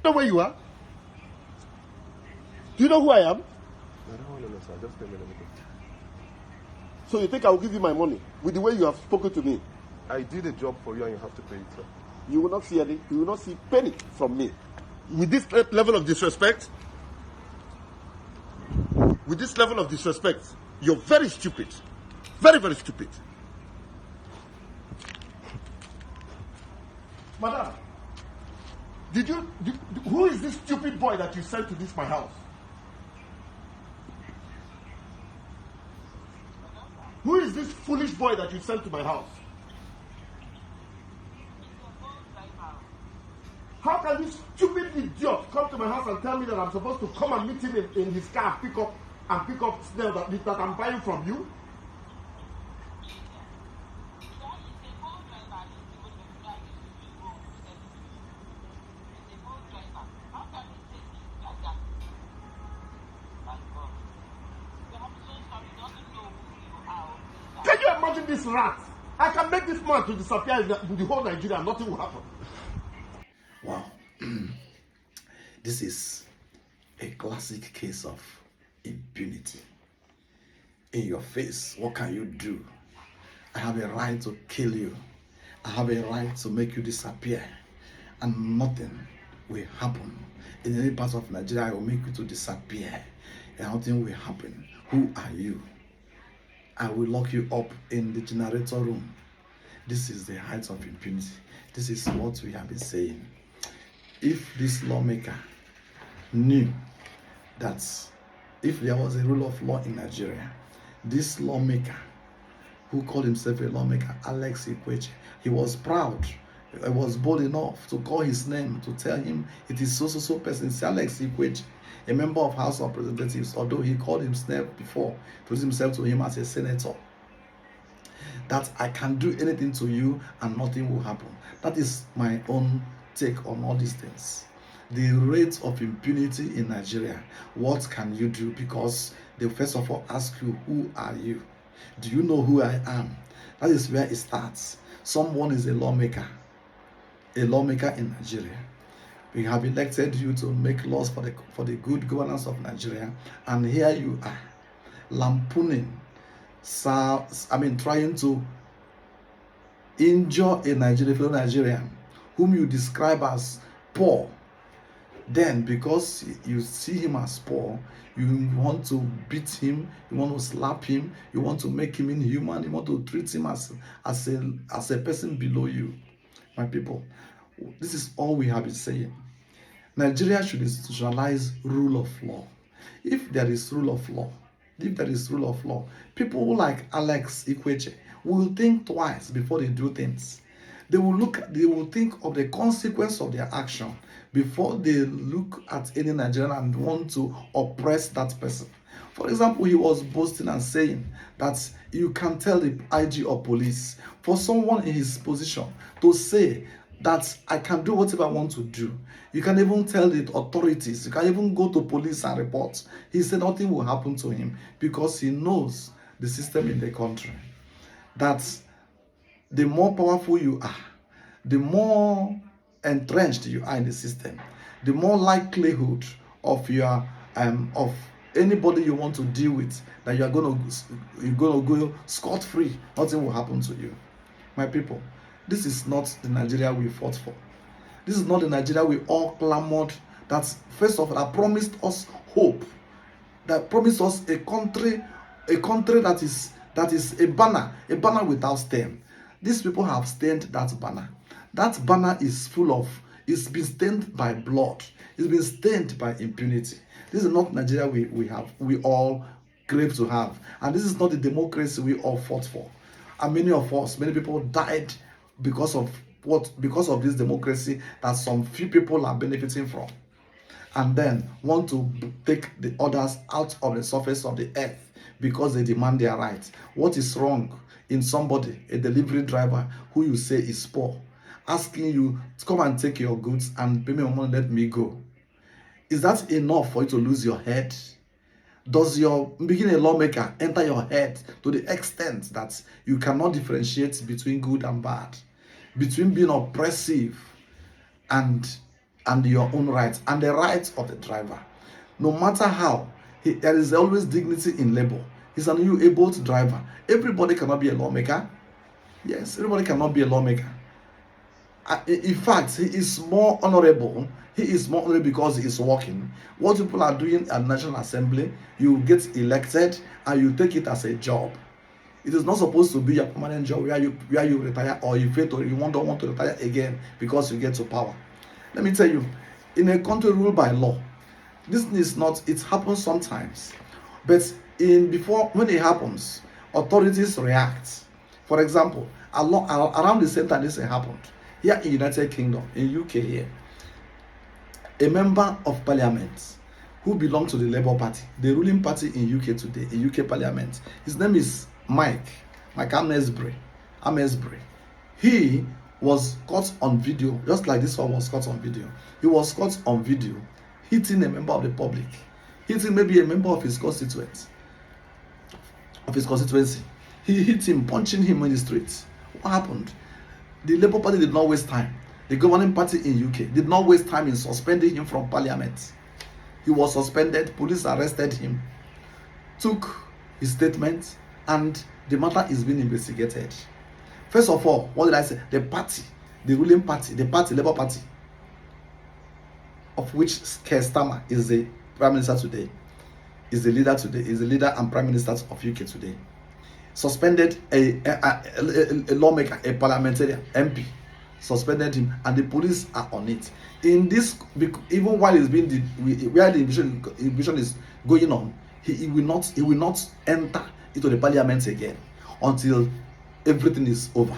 know where you are? Do you know who I am? I don't want to know, sir. Just tell me anything. So you think I will give you my money with the way you have spoken to me? I did a job for you and you have to pay it, sir. You will not see any. You will not see penny from me. With this level of disrespect, you're very stupid. Very, very stupid. Madam, who is this stupid boy that you sent to this my house? Who is this foolish boy that you sent to my house? How can this stupid idiot come to my house and tell me that I'm supposed to come and meet him in his car and pick up snail that I'm buying from you? Can you imagine this rat? I can make this man to disappear in the whole Nigeria and nothing will happen. Wow. This is a classic case of impunity. In your face, what can you do? I have a right to kill you. I have a right to make you disappear. And nothing will happen. In any part of Nigeria, I will make you to disappear. And nothing will happen. Who are you? I will lock you up in the generator room. This is the height of impunity. This is what we have been saying. If this lawmaker knew that if there was a rule of law in Nigeria, this lawmaker who called himself a lawmaker, Ikwechegh, he was proud. He was bold enough to call his name, to tell him it is so person, Ikwechegh, a member of House of Representatives, although he called himself before, introduced himself to him as a senator, that I can do anything to you and nothing will happen. That is my own take on all these things. The rate of impunity in Nigeria, what can you do? Because they first of all ask you, who are you? Do you know who I am? That is where it starts. Someone is a lawmaker in Nigeria. We have elected you to make laws for the good governance of Nigeria, and here you are lampooning, trying to injure a fellow Nigerian whom you describe as poor. Then, because you see him as poor, you want to beat him, you want to slap him, you want to make him inhuman, you want to treat him as a person below you. My people, this is all we have been saying. Nigeria should institutionalize rule of law. If there is rule of law, people like Ikwechegh will think twice before they do things. They will think of the consequence of their action before they look at any Nigerian and want to oppress that person. For example, he was boasting and saying that you can tell the IG of police, for someone in his position to say that I can do whatever I want to do. You can even tell the authorities, you can even go to police and report. He said nothing will happen to him because he knows the system in the country. That the more powerful you are, the more entrenched you are in the system, the more likelihood of of anybody you want to deal with that you're gonna go scot-free. Nothing will happen to you. My people, this is not the Nigeria we fought for. This is not the Nigeria we all clamored that first of all that promised us hope, that promised us a country that is a banner without stem. These people have stained that banner. That banner is it's been stained by blood. It's been stained by impunity. This is not Nigeria we all crave to have. And this is not the democracy we all fought for. And many people died because of this democracy that some few people are benefiting from. And then want to take the others out of the surface of the earth because they demand their rights. What is wrong in somebody, a delivery driver who you say is poor, asking you to come and take your goods and pay me your money, let me go? Is that enough for you to lose your head? Does your being a lawmaker enter your head to the extent that you cannot differentiate between good and bad, between being oppressive and and your own rights and the rights of the driver. No matter how, there is always dignity in labor. He's an able driver. Everybody cannot be a lawmaker. Yes, everybody cannot be a lawmaker. In fact, he is more honorable. He is more honorable because he is working. What people are doing at National Assembly, you get elected and you take it as a job. It is not supposed to be a permanent job where you retire, or you fail, or you don't want to retire again because you get to power. Let me tell you, in a country ruled by law, this is not, it happens sometimes, but when it happens, authorities react. For example, around the same time this happened, here in United Kingdom, in UK here, a member of parliament who belonged to the Labour Party, the ruling party in UK today, in UK parliament, his name is Mike Amesbury. He was caught on video, just like this one was caught on video. He was caught on video hitting a member of the public, hitting maybe a member of his constituency. He hit him, punching him in the streets. What happened? The Labour Party did not waste time. The governing party in UK did not waste time in suspending him from parliament. He was suspended, police arrested him, took his statement, and the matter is being investigated. First of all, what did I say? The party, the ruling party, Labour Party, of which Keir Starmer is the Prime Minister today, is the leader and Prime Minister of UK today, suspended a lawmaker, a parliamentarian, MP, suspended him, and the police are on it. In this, even while it's being where the invasion is going on, he will not enter into the parliament again until everything is over.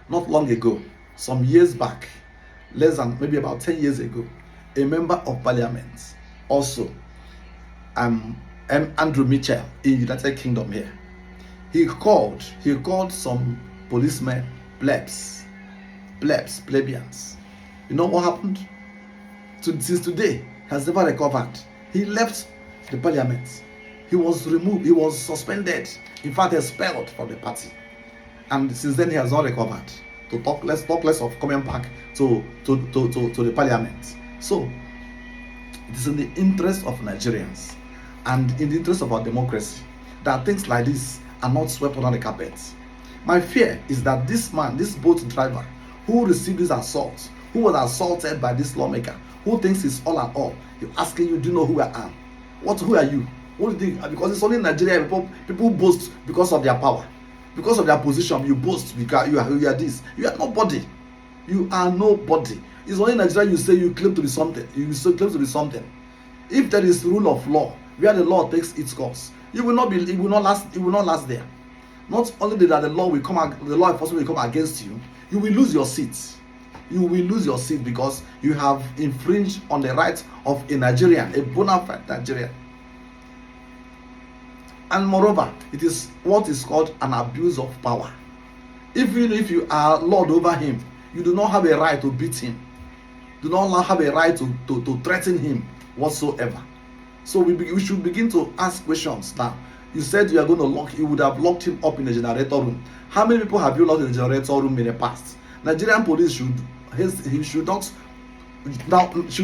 Not long ago, some years back, less than maybe about 10 years ago, a member of parliament, also Andrew Mitchell in United Kingdom here, he called some policemen plebeians. You know what happened? Since today, has never recovered. He left the parliament. He was removed. He was suspended. In fact, expelled from the party. And since then, he has not recovered. Talk less of coming back to the parliament. So, it is in the interest of Nigerians and in the interest of our democracy that things like this are not swept under the carpet. My fear is that this man, this boat driver, who received this assault, who was assaulted by this lawmaker, who thinks he's all and all, he's asking you, do you know who I am? Who are you? What do you think? Because it's only in Nigeria people boast because of their power, because of their position. You boast because you are this. You are nobody. You are nobody. It's only in Nigeria you say you claim to be something. If there is rule of law, where the law takes its course, it will not last there. Not only that the law enforcement will come against you, you will lose your seat. You will lose your seat because you have infringed on the rights of a Nigerian, a bona fide Nigerian. And moreover, it is what is called an abuse of power. Even if you are lord over him, you do not have a right to beat him. Do not have a right to threaten him whatsoever. So we should begin to ask questions now. You said you are going to you would have locked him up in a generator room. How many people have you locked in the generator room in the past? Nigerian police should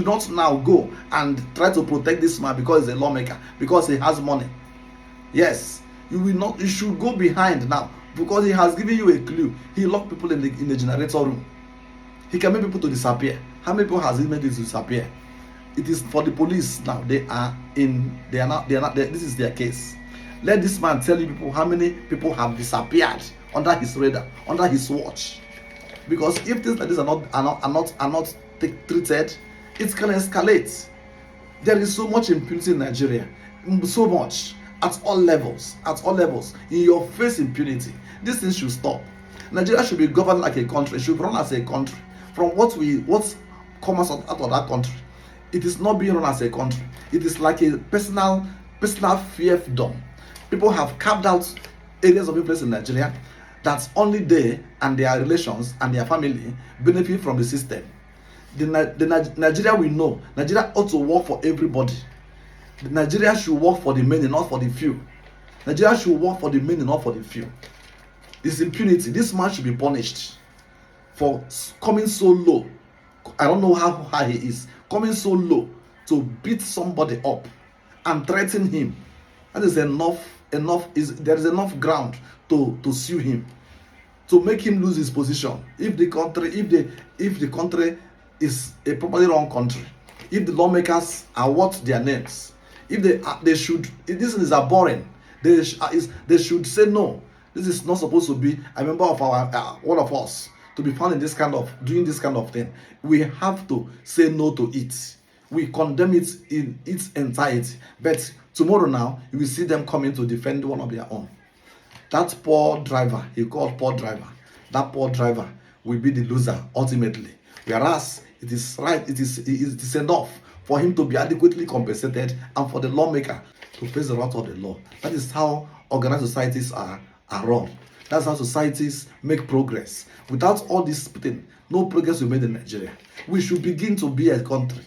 not now go and try to protect this man because he's a lawmaker, because he has money. Yes, you should go behind now because he has given you a clue. He locked people in the generator room. He can make people to disappear. How many people has he made this to disappear? It is for the police now. This is their case. Let this man tell you people how many people have disappeared under his radar, under his watch. Because if things like this are not treated, it can escalate. There is so much impunity in Nigeria, so much at all levels, in your face impunity. This thing should stop. Nigeria should be governed like a country. It should run as a country. From what comes out of that country, it is not being run as a country. It is like a personal fiefdom. People have carved out areas of influence in Nigeria that only they and their relations and their family benefit from the system. The Nigeria we know, Nigeria ought to work for everybody. Nigeria should work for the many, not for the few. Nigeria should work for the many, not for the few. This impunity, this man should be punished for coming so low I don't know how high he is, coming so low to beat somebody up and threaten him. That is enough. There is enough ground to sue him, to make him lose his position. If the country is a properly run country, if the lawmakers are worth their names, if they should, if this is abhorrent, they should say no. This is not supposed to be a member of our one of us to be found in this kind of doing this kind of thing. We have to say no to it. We condemn it in its entirety. But tomorrow now, you will see them coming to defend one of their own. That poor driver, he called poor driver, that poor driver will be the loser ultimately. Whereas it is right, it is enough for him to be adequately compensated and for the lawmaker to face the wrath of the law. That is how organized societies are run. That's how societies make progress. Without all this thing, no progress will be made in Nigeria. We should begin to be a country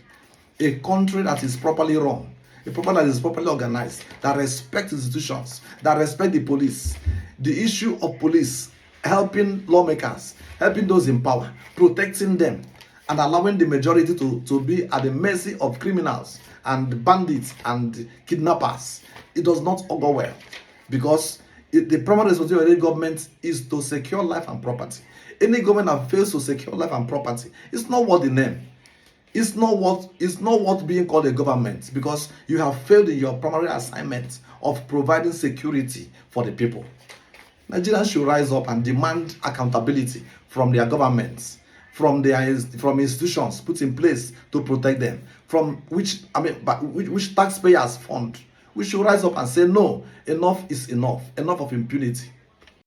that is properly run, a country that is properly organized, that respects institutions, that respect the police. The issue of police helping lawmakers, helping those in power, protecting them, and allowing the majority to be at the mercy of criminals and bandits and kidnappers. It does not augur well, because the primary responsibility of any government is to secure life and property. Any government that fails to secure life and property, it's not worth the name. It's not worth being called a government, because you have failed in your primary assignment of providing security for the people. Nigerians should rise up and demand accountability from their governments, from institutions put in place to protect them, from which taxpayers fund. We should rise up and say no, enough is enough. Enough of impunity.